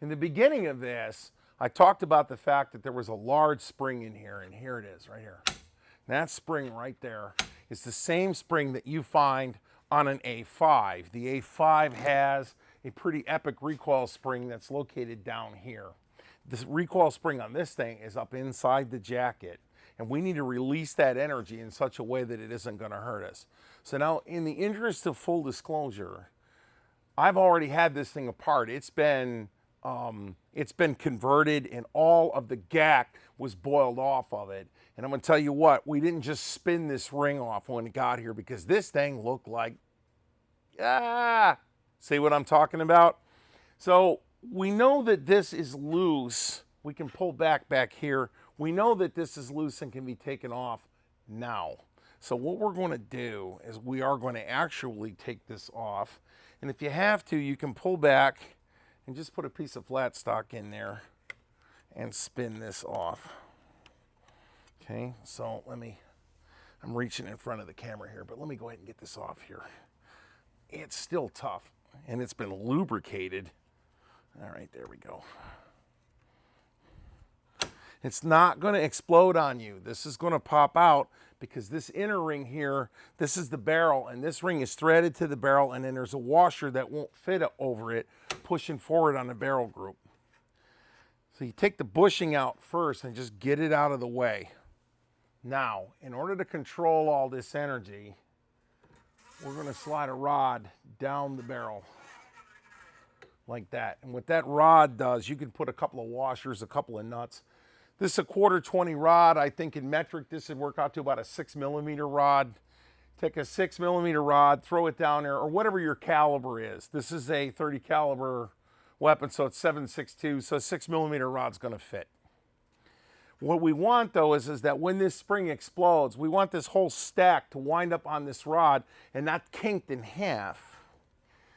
In the beginning of this, I talked about the fact that there was a large spring in here, and here it is right here. And that spring right there is the same spring that you find on an A5. The A5 has a pretty epic recoil spring that's located down here. This recoil spring on this thing is up inside the jacket, and we need to release that energy in such a way that it isn't going to hurt us. So now, in the interest of full disclosure, I've already had this thing apart. It's been converted, and all of the gack was boiled off of it. And I'm going to tell you what, we didn't just spin this ring off when it got here, because this thing looked like, see what I'm talking about? So we know that this is loose. We can pull back here. We know that this is loose and can be taken off now. So what we're going to do is we are going to actually take this off. And if you have to, you can pull back and just put a piece of flat stock in there and spin this off. Okay, so I'm reaching in front of the camera here, but let me go ahead and get this off here. It's still tough, and it's been lubricated. All right, there we go. It's not going to explode on you. This is going to pop out because this inner ring here, this is the barrel, and this ring is threaded to the barrel, and then there's a washer that won't fit over it, pushing forward on the barrel group. So you take the bushing out first and just get it out of the way. Now, in order to control all this energy, we're going to slide a rod down the barrel like that. And what that rod does, you can put a couple of washers, a couple of nuts. This is a 1/4 rod. I think in metric, this would work out to about a 6mm rod. Take a 6mm rod, throw it down there, or whatever your caliber is. This is a 30 caliber weapon, so it's 7.62, so a 6mm rod's gonna fit. What we want though is that when this spring explodes, we want this whole stack to wind up on this rod and not kinked in half.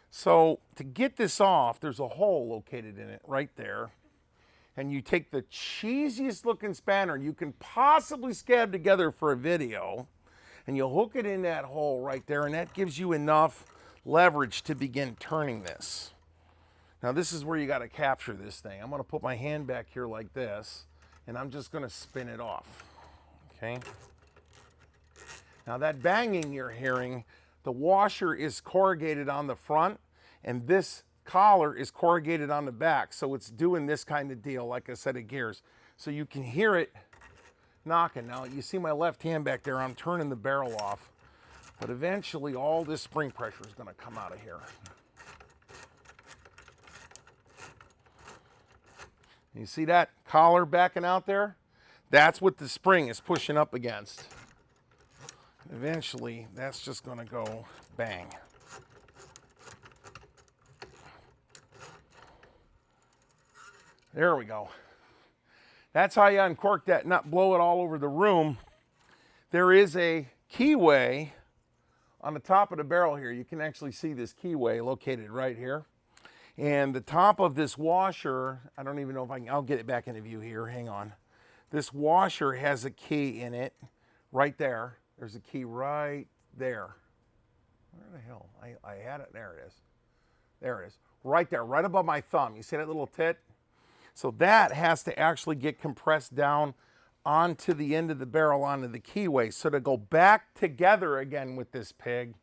So to get this off, there's a hole located in it right there. And you take the cheesiest looking spanner you can possibly scab together for a video, and you'll hook it in that hole right there, and that gives you enough leverage to begin turning this. Now this is where you got to capture this thing. I'm going to put my hand back here like this, and I'm just going to spin it off. Okay. Now that banging you're hearing, the washer is corrugated on the front, and this collar is corrugated on the back, so it's doing this kind of deal like a set of gears. So you can hear it knocking. Now you see my left hand back there, I'm turning the barrel off, but eventually all this spring pressure is going to come out of here. You see that collar backing out there? That's what the spring is pushing up against. Eventually that's just going to go bang. There we go. That's how you uncork that, not blow it all over the room. There is a keyway on the top of the barrel here. You can actually see this keyway located right here. And the top of this washer, I don't even know if I can, I'll get it back into view here, hang on. This washer has a key in it right there. There's a key right there. Where the hell? I had it, there it is. There it is, right there, right above my thumb. You see that little tit? So that has to actually get compressed down onto the end of the barrel, onto the keyway. So to go back together again with this pig,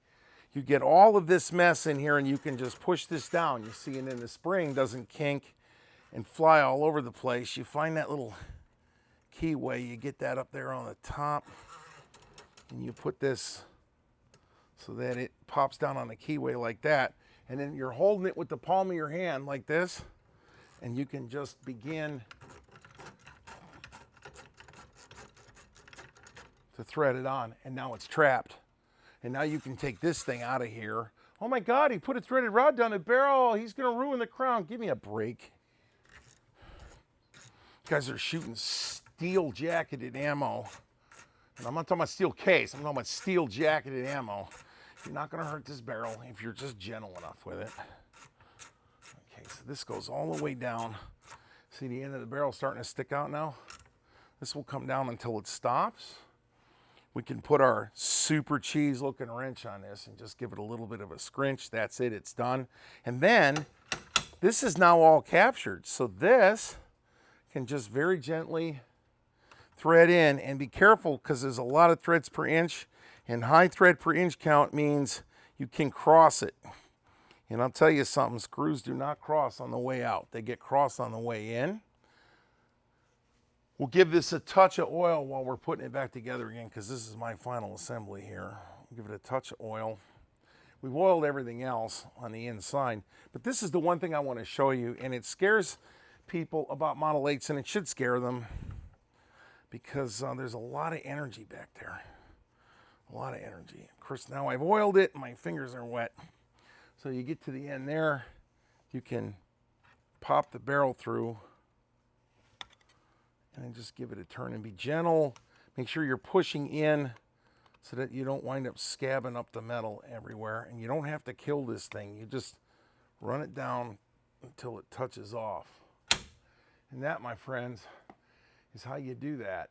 you get all of this mess in here and you can just push this down. You see, and then the spring doesn't kink and fly all over the place. You find that little keyway, you get that up there on the top, and you put this so that it pops down on the keyway like that. And then you're holding it with the palm of your hand like this, and you can just begin to thread it on, and now it's trapped. And now you can take this thing out of here. Oh my God, he put a threaded rod down the barrel. He's gonna ruin the crown. Give me a break. You guys are shooting steel jacketed ammo. And I'm not talking about steel case, I'm talking about steel jacketed ammo. You're not gonna hurt this barrel if you're just gentle enough with it. Okay, so this goes all the way down. See the end of the barrel starting to stick out now? This will come down until it stops. We can put our super cheese looking wrench on this and just give it a little bit of a scrunch. That's it, it's done. And then This is now all captured. So this can just very gently thread in, and be careful because there's a lot of threads per inch, and high thread per inch count means you can cross it. And I'll tell you something, screws do not cross on the way out. They get crossed on the way in. We'll give this a touch of oil while we're putting it back together again, because this is my final assembly here. Give it a touch of oil. We've oiled everything else on the inside, but this is the one thing I want to show you, and it scares people about Model 8s, and it should scare them, because there's a lot of energy back there. A lot of energy. Of course, now I've oiled it, my fingers are wet. So you get to the end there, you can pop the barrel through, and then just give it a turn and be gentle. Make sure you're pushing in so that you don't wind up scabbing up the metal everywhere. And you don't have to kill this thing. You just run it down until it touches off. And that, my friends, is how you do that.